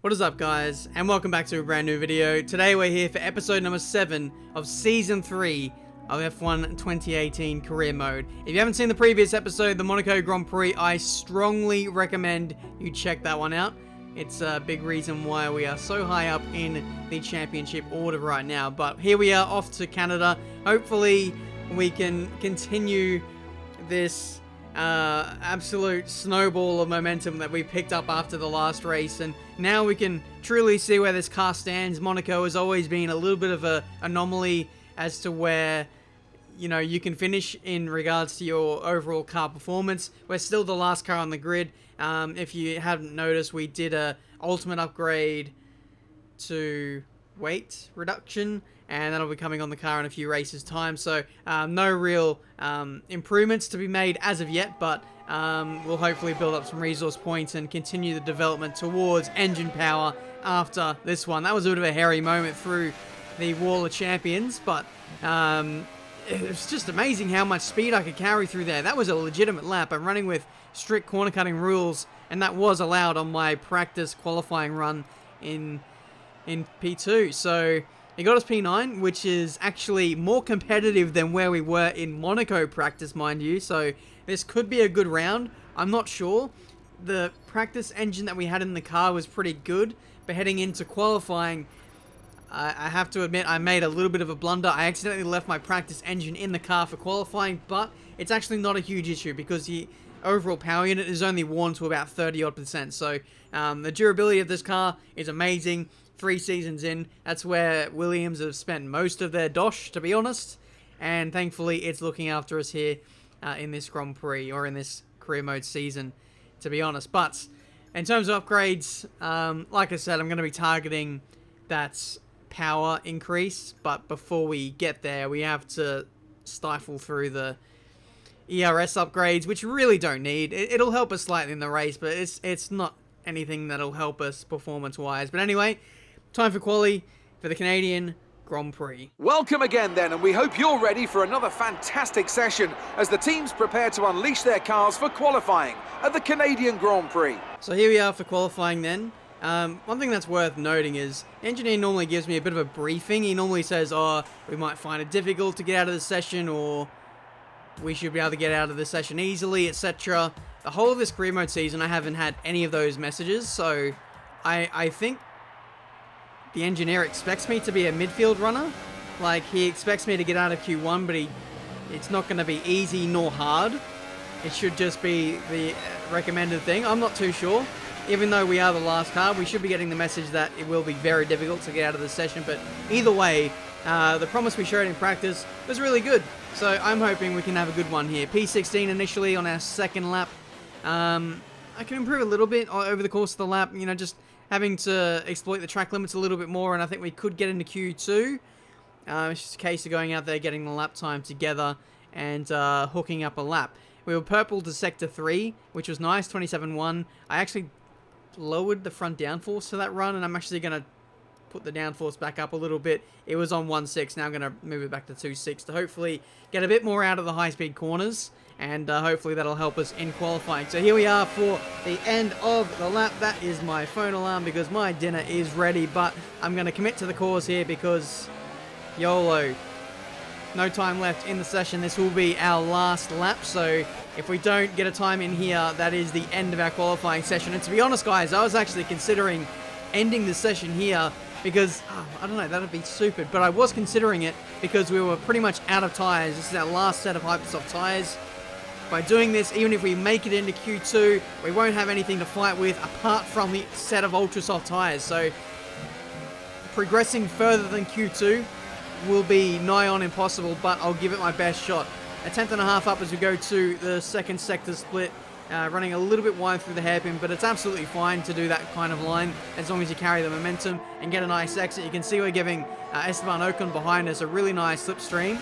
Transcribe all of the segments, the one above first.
What is up, guys, and welcome back to a brand new video. Today we're here for episode number 7 of Season 3 of F1 2018 Career Mode. If you haven't seen the previous episode, the Monaco Grand Prix, I strongly recommend you check that one out. It's a big reason why we are so high up in the championship order right now. But here we are off to Canada. Hopefully we can continue this absolute snowball of momentum that we picked up after the last race, and now we can truly see where this car stands. Monaco has always been a little bit of an anomaly as to where, you know, you can finish in regards to your overall car performance. We're still the last car on the grid. If you haven't noticed, we did a ultimate upgrade to weight reduction, and that'll be coming on the car in a few races time. So no real improvements to be made as of yet, but we'll hopefully build up some resource points and continue the development towards engine power after this one. That was a bit of a hairy moment through the Wall of Champions, but it was just amazing how much speed I could carry through there. That was a legitimate lap. I'm running with strict corner cutting rules, and that was allowed on my practice qualifying run in P2. So it got us P9, which is actually more competitive than where we were in Monaco practice, mind you. So this could be a good round. I'm not sure. The practice engine that we had in the car was pretty good, but heading into qualifying, I have to admit I made a little bit of a blunder. I accidentally left my practice engine in the car for qualifying, but it's actually not a huge issue because the overall power unit is only worn to about 30-odd%. So the durability of this car is amazing. 3 seasons in, that's where Williams have spent most of their dosh, to be honest, and thankfully it's looking after us here in this Grand Prix, or in this career mode season, to be honest. But in terms of upgrades, like I said, I'm going to be targeting that power increase, but before we get there, we have to stifle through the ERS upgrades, which we really don't need. It'll help us slightly in the race, but it's not anything that'll help us performance-wise. But anyway, time for quali for the Canadian Grand Prix. Welcome again then, and we hope you're ready for another fantastic session as the teams prepare to unleash their cars for qualifying at the Canadian Grand Prix. So here we are for qualifying then. One thing that's worth noting is the engineer normally gives me a bit of a briefing. He normally says, oh, we might find it difficult to get out of the session, or we should be able to get out of the session easily, etc. The whole of this career mode season, I haven't had any of those messages, so I think the engineer expects me to be a midfield runner. Like, he expects me to get out of Q1, but it's not going to be easy nor hard. It should just be the recommended thing. I'm not too sure. Even though we are the last car, we should be getting the message that it will be very difficult to get out of the session. But either way, the promise we showed in practice was really good. So I'm hoping we can have a good one here. P16 initially on our second lap. I can improve a little bit over the course of the lap, you know, just having to exploit the track limits a little bit more, and I think we could get into Q2. It's just a case of going out there, getting the lap time together, and hooking up a lap. We were purple to Sector 3, which was nice, 27.1. I actually lowered the front downforce for that run, and I'm actually going to put the downforce back up a little bit. It was on 1.6, now I'm going to move it back to 2.6 to hopefully get a bit more out of the high-speed corners, and hopefully that'll help us in qualifying. So here we are for the end of the lap. That is my phone alarm because my dinner is ready, but I'm going to commit to the cause here because YOLO. No time left in the session. This will be our last lap, so if we don't get a time in here, that is the end of our qualifying session. And to be honest, guys, I was actually considering ending the session here because, I don't know, that would be stupid, but I was considering it because we were pretty much out of tyres. This is our last set of Hypersoft tyres. By doing this, even if we make it into Q2, we won't have anything to fight with apart from the set of ultra soft tyres. So progressing further than Q2 will be nigh on impossible, but I'll give it my best shot. A tenth and a half up as we go to the second sector split, running a little bit wide through the hairpin, but it's absolutely fine to do that kind of line as long as you carry the momentum and get a nice exit. You can see we're giving Esteban Ocon behind us a really nice slipstream,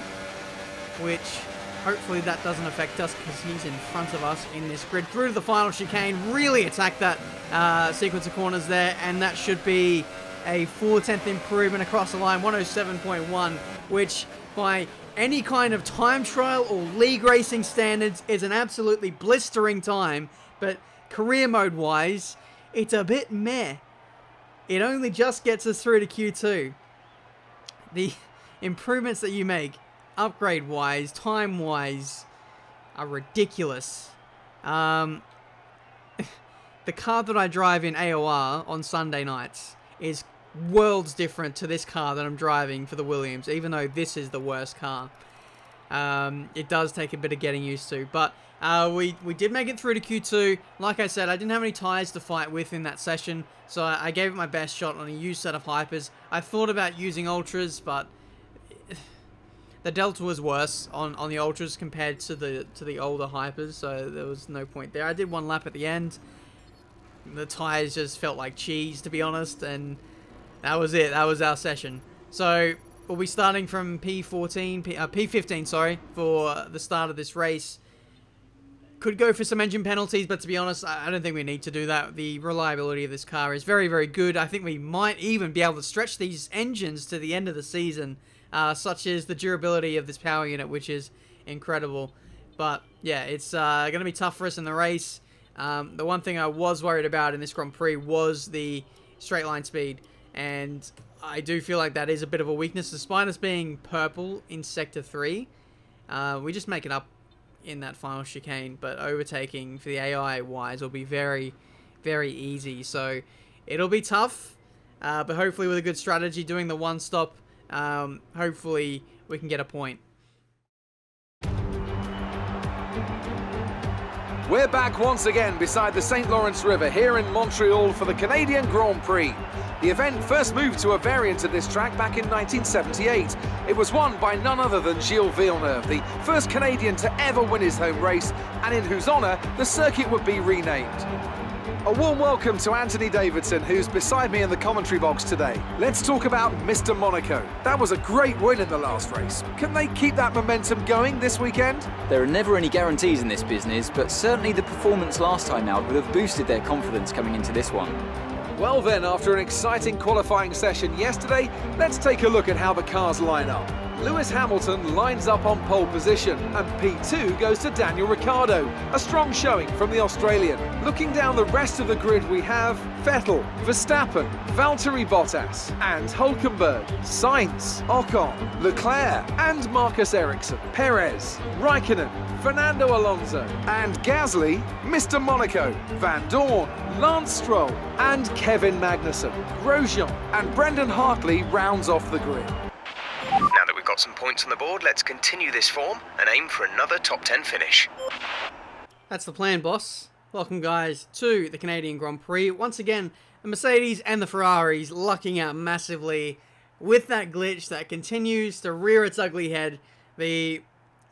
which hopefully that doesn't affect us because he's in front of us in this grid. Through to the final chicane, really attack that sequence of corners there, and that should be a 4/10 improvement across the line, 107.1, which by any kind of time trial or league racing standards is an absolutely blistering time, but career mode wise, it's a bit meh. it only just gets us through to Q2. The improvements that you make, upgrade-wise, time-wise, are ridiculous. The car that I drive in AOR on Sunday nights is worlds different to this car that I'm driving for the Williams, even though this is the worst car. It does take a bit of getting used to, but we did make it through to Q2. Like I said, I didn't have any tyres to fight with in that session, so I gave it my best shot on a used set of hypers. I thought about using ultras, but the delta was worse on the ultras compared to the older hypers, so there was no point there. I did one lap at the end. The tyres just felt like cheese, to be honest, and that was it. That was our session. So we'll be starting from P15, sorry, for the start of this race. Could go for some engine penalties, but to be honest, I don't think we need to do that. The reliability of this car is very, very good. I think we might even be able to stretch these engines to the end of the season, such as the durability of this power unit, which is incredible. But yeah, it's going to be tough for us in the race. The one thing I was worried about in this Grand Prix was the straight line speed, and I do feel like that is a bit of a weakness. Despite us being purple in Sector 3, we just make it up in that final chicane, but overtaking for the AI-wise will be very, very easy. So it'll be tough, but hopefully with a good strategy, doing the one-stop, hopefully we can get a point. We're back once again beside the St. Lawrence River here in Montreal for the Canadian Grand Prix. The event first moved to a variant of this track back in 1978. It was won by none other than Gilles Villeneuve, the first Canadian to ever win his home race, and in whose honour the circuit would be renamed. A warm welcome to Anthony Davidson, who's beside me in the commentary box today. Let's talk about Mr. Monaco. That was a great win in the last race. Can they keep that momentum going this weekend? There are never any guarantees in this business, but certainly the performance last time out would have boosted their confidence coming into this one. Well then, after an exciting qualifying session yesterday, let's take a look at how the cars line up. Lewis Hamilton lines up on pole position, and P2 goes to Daniel Ricciardo. A strong showing from the Australian. Looking down the rest of the grid, we have Vettel, Verstappen, Valtteri Bottas, and Hülkenberg, Sainz, Ocon, Leclerc, and Marcus Ericsson, Perez, Raikkonen, Fernando Alonso, and Gasly, Mr. Monaco, Van Dorn, Lance Stroll, and Kevin Magnussen. Grosjean and Brendan Hartley rounds off the grid. Now that we've got some points on the board, let's continue this form and aim for another top 10 finish. That's the plan, boss. Welcome, guys, to the Canadian Grand Prix. Once again, the Mercedes and the Ferraris lucking out massively with that glitch that continues to rear its ugly head. The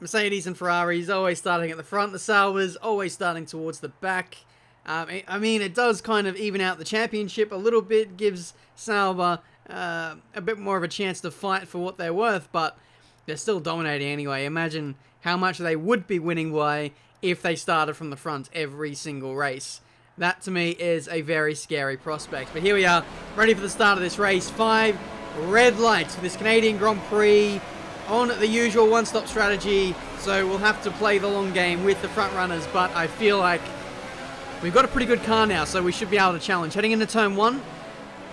Mercedes and Ferraris always starting at the front, the Saubers always starting towards the back. I mean, it does kind of even out the championship a little bit, gives Sauber a bit more of a chance to fight for what they're worth, but they're still dominating anyway. Imagine how much they would be winning by if they started from the front every single race. That, to me, is a very scary prospect. But here we are, ready for the start of this race. 5 red lights for this Canadian Grand Prix on the usual one-stop strategy, so we'll have to play the long game with the front runners, but I feel like we've got a pretty good car now, so we should be able to challenge. Heading into turn 1,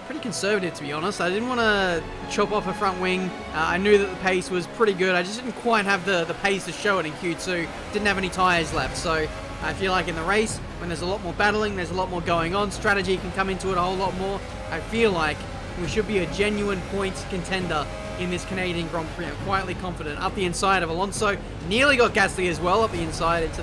pretty conservative, to be honest. I didn't want to chop off a front wing. I knew that the pace was pretty good. I just didn't quite have the pace to show it in Q2. Didn't have any tyres left, so I feel like in the race, when there's a lot more battling, there's a lot more going on, strategy can come into it a whole lot more. I feel like we should be a genuine points contender in this Canadian Grand Prix. I'm quietly confident. Up the inside of Alonso. Nearly got Gasly as well up the inside into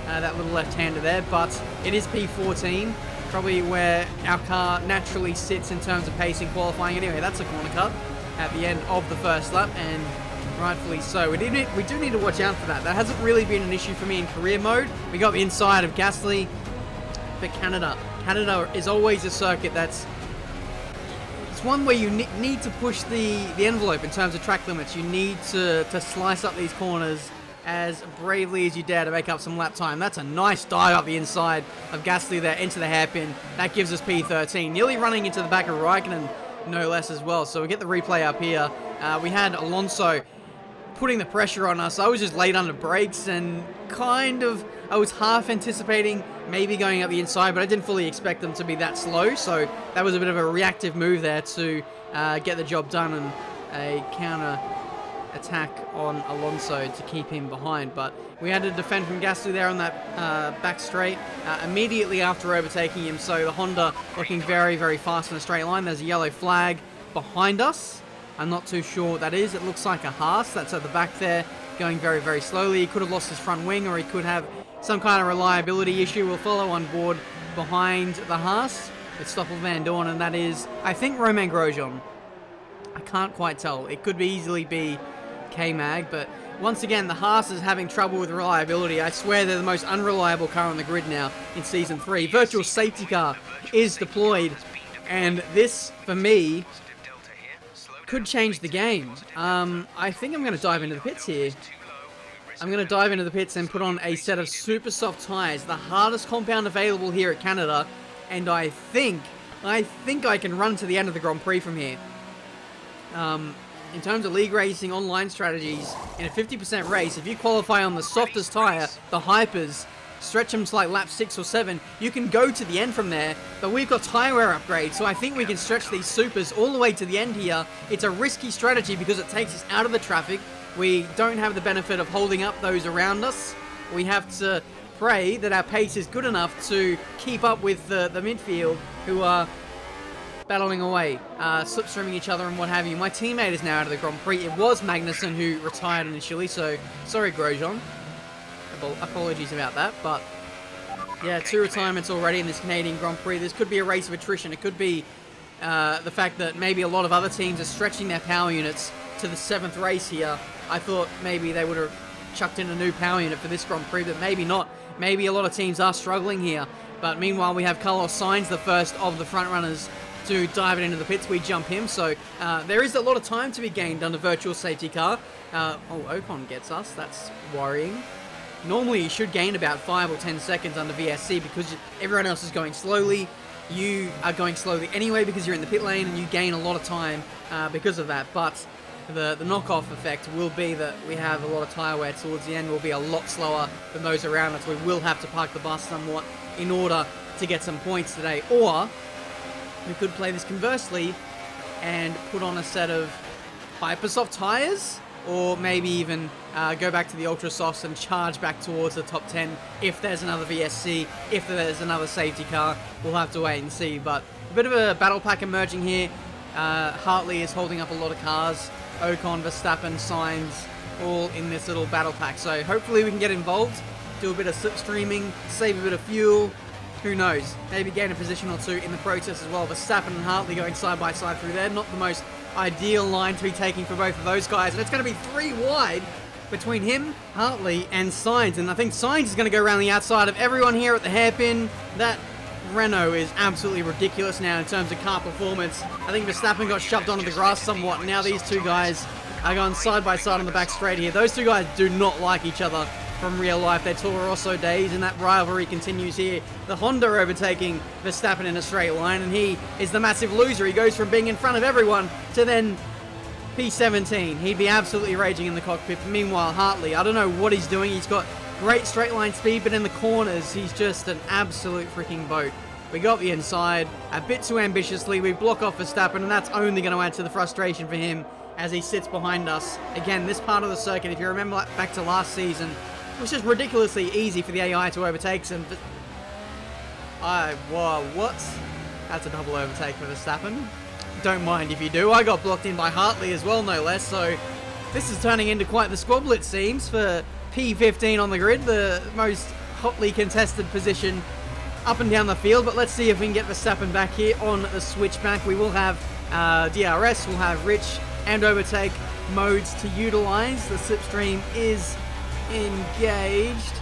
that little left-hander there, but it is P14. Probably where our car naturally sits in terms of pacing qualifying. Anyway, that's a corner cut at the end of the first lap, and rightfully so. We do need to watch out for that. That hasn't really been an issue for me in career mode. We got the inside of Gasly for Canada. Canada is always a circuit that's one where you need to push the envelope in terms of track limits. You need to slice up these corners as bravely as you dare to make up some lap time. That's a nice dive up the inside of Gasly there into the hairpin. That gives us P13. Nearly running into the back of Raikkonen, no less as well. So we get the replay up here. We had Alonso putting the pressure on us. I was just late under brakes and I was half anticipating maybe going up the inside, but I didn't fully expect them to be that slow, so that was a bit of a reactive move there to get the job done and a counter attack on Alonso to keep him behind. But we had to defend from Gasly there on that back straight immediately after overtaking him, so the Honda looking very, very fast in a straight line. There's a yellow flag behind us. I'm not too sure what that is. It looks like a Haas that's at the back there, going very, very slowly. He could have lost his front wing, or he could have some kind of reliability issue. We'll follow on board behind the Haas with Stoffel Van Dorn, and that is, I think, Romain Grosjean. I can't quite tell. It could easily be K-Mag, but once again, the Haas is having trouble with reliability. I swear they're the most unreliable car on the grid now in Season 3. Virtual safety car is deployed, and this, for me, could change the game. I think I'm going to dive into the pits here. I'm going to dive into the pits and put on a set of super soft tyres, the hardest compound available here at Canada, and I think I can run to the end of the Grand Prix from here. In terms of league racing online strategies, in a 50% race, if you qualify on the softest tyre, the hypers, stretch them to like lap 6 or 7, you can go to the end from there, but we've got tyre wear upgrades, so I think we can stretch these supers all the way to the end here. It's a risky strategy because it takes us out of the traffic. We don't have the benefit of holding up those around us. We have to pray that our pace is good enough to keep up with the midfield, who are battling away, slipstreaming each other and what have you. My teammate is now out of the Grand Prix. It was Magnussen who retired initially, so sorry Grosjean. Apologies about that, but yeah, 2 retirements already in this Canadian Grand Prix. This could be a race of attrition. It could be the fact that maybe a lot of other teams are stretching their power units to the 7th race here. I thought maybe they would have chucked in a new power unit for this Grand Prix, but maybe not. Maybe a lot of teams are struggling here. But meanwhile, we have Carlos Sainz, the first of the front runners to dive it into the pits. We jump him, so there is a lot of time to be gained under virtual safety car. Ocon gets us. That's worrying. Normally, you should gain about 5 or 10 seconds under VSC because everyone else is going slowly. You are going slowly anyway because you're in the pit lane, and you gain a lot of time because of that. But the knockoff effect will be that we have a lot of tyre wear towards the end. We'll be a lot slower than those around us. We will have to park the bus somewhat in order to get some points today. Or we could play this conversely and put on a set of hypersoft tyres, or maybe even go back to the ultra softs and charge back towards the top 10 if there's another VSC, if there's another safety car. We'll have to wait and see, but a bit of a battle pack emerging here. Hartley is holding up a lot of cars. Ocon, Verstappen, Sainz, all in this little battle pack, so hopefully we can get involved, do a bit of slipstreaming, save a bit of fuel. Who knows? Maybe gain a position or 2 in the process as well. Verstappen and Hartley going side by side through there. Not the most ideal line to be taking for both of those guys. And it's going to be 3 wide between him, Hartley, and Sainz. And I think Sainz is going to go around the outside of everyone here at the hairpin. That Renault is absolutely ridiculous now in terms of car performance. I think Verstappen got shoved onto the grass somewhat. Now these 2 guys are going side by side on the back straight here. Those 2 guys do not like each other from real life. They're Toro Rosso days, and that rivalry continues here. The Honda overtaking Verstappen in a straight line, and he is the massive loser. He goes from being in front of everyone to then P17. He'd be absolutely raging in the cockpit. Meanwhile, Hartley, I don't know what he's doing. He's got great straight line speed, but in the corners, he's just an absolute freaking boat. We got the inside a bit too ambitiously. We block off Verstappen, and that's only going to add to the frustration for him as he sits behind us. Again, this part of the circuit, if you remember back to last season, it was just ridiculously easy for the AI to overtake some. Whoa, what? That's a double overtake for Verstappen. Don't mind if you do. I got blocked in by Hartley as well, no less. So this is turning into quite the squabble, it seems, for P15 on the grid, the most hotly contested position up and down the field. But let's see if we can get Verstappen back here on the switchback. We will have DRS, we'll have Rich and overtake modes to utilize. The slipstream is engaged,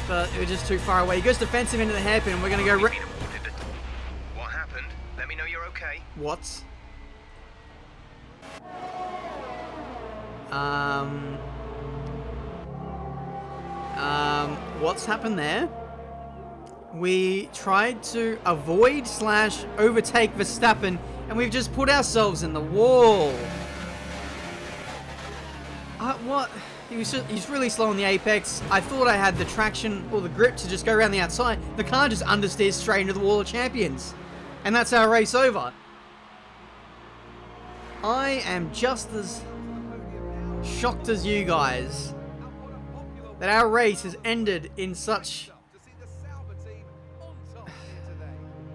but it was just too far away. He goes defensive into the hairpin. We're going to go. What happened? Let me know you're okay. What? What's happened there? We tried to avoid / overtake Verstappen, and we've just put ourselves in the wall. What? He's really slow on the apex. I thought I had the traction or the grip to just go around the outside. The car just understeers straight into the wall of champions. And that's our race over. I am just as shocked as you guys that our race has ended in such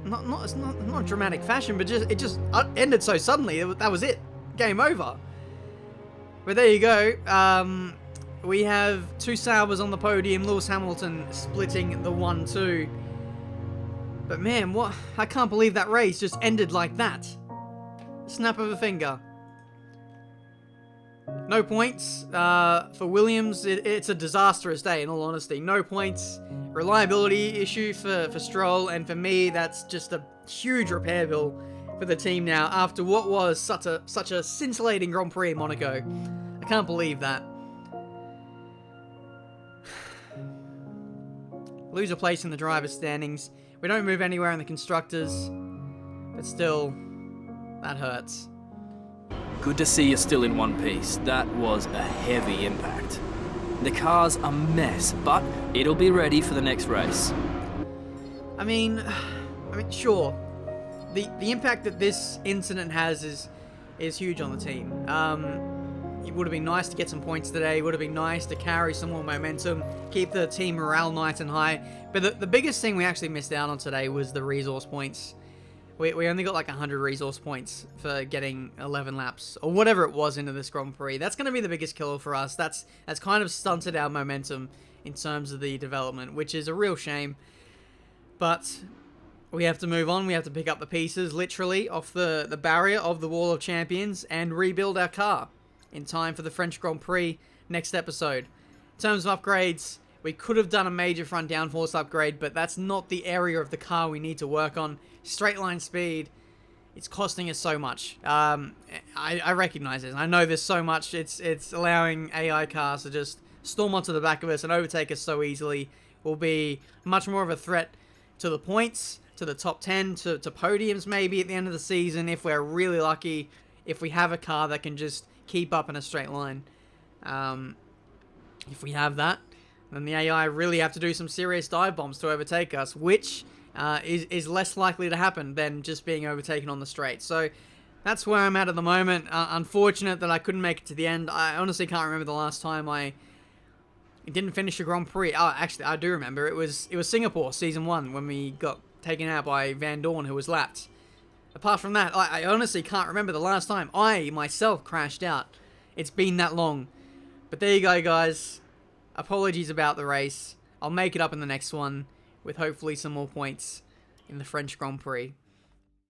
not dramatic fashion, but it just ended so suddenly. That was it. Game over. But there you go. We have 2 Saubers on the podium. Lewis Hamilton splitting the 1-2. But man, what? I can't believe that race just ended like that. Snap of a finger. No points for Williams. It's a disastrous day, in all honesty. No points. Reliability issue for Stroll, and for me, that's just a huge repair bill for the team now after what was such a scintillating Grand Prix in Monaco. I can't believe that. Lose a place in the driver's standings. We don't move anywhere in the constructors, but still, that hurts. Good to see you're still in one piece. That was a heavy impact. The car's a mess, but it'll be ready for the next race. I mean, sure. The impact that this incident has is huge on the team. It would have been nice to get some points today. It would have been nice to carry some more momentum, keep the team morale nice and high. But the biggest thing we actually missed out on today was the resource points. We only got like 100 resource points for getting 11 laps, or whatever it was, into this Grand Prix. That's going to be the biggest killer for us. That's kind of stunted our momentum in terms of the development, which is a real shame. But we have to move on. We have to pick up the pieces, literally, off the barrier of the Wall of Champions and rebuild our car in time for the French Grand Prix next episode. In terms of upgrades, we could have done a major front downforce upgrade, but that's not the area of the car we need to work on. Straight line speed, it's costing us so much. I recognize this. I know there's so much. It's allowing AI cars to just storm onto the back of us and overtake us so easily. Will be much more of a threat to the points, to the top 10, to podiums maybe at the end of the season if we're really lucky, if we have a car that can just keep up in a straight line. If we have that, then the AI really have to do some serious dive bombs to overtake us, which is less likely to happen than just being overtaken on the straight. So that's where I'm at the moment. Unfortunate that I couldn't make it to the end. I honestly can't remember the last time I didn't finish a Grand Prix. Oh, actually, I do remember. It was Singapore, Season 1, when we got taken out by Van Dorn, who was lapped. Apart from that, I honestly can't remember the last time I, myself, crashed out. It's been that long. But there you go, guys. Apologies about the race. I'll make it up in the next one with hopefully some more points in the French Grand Prix.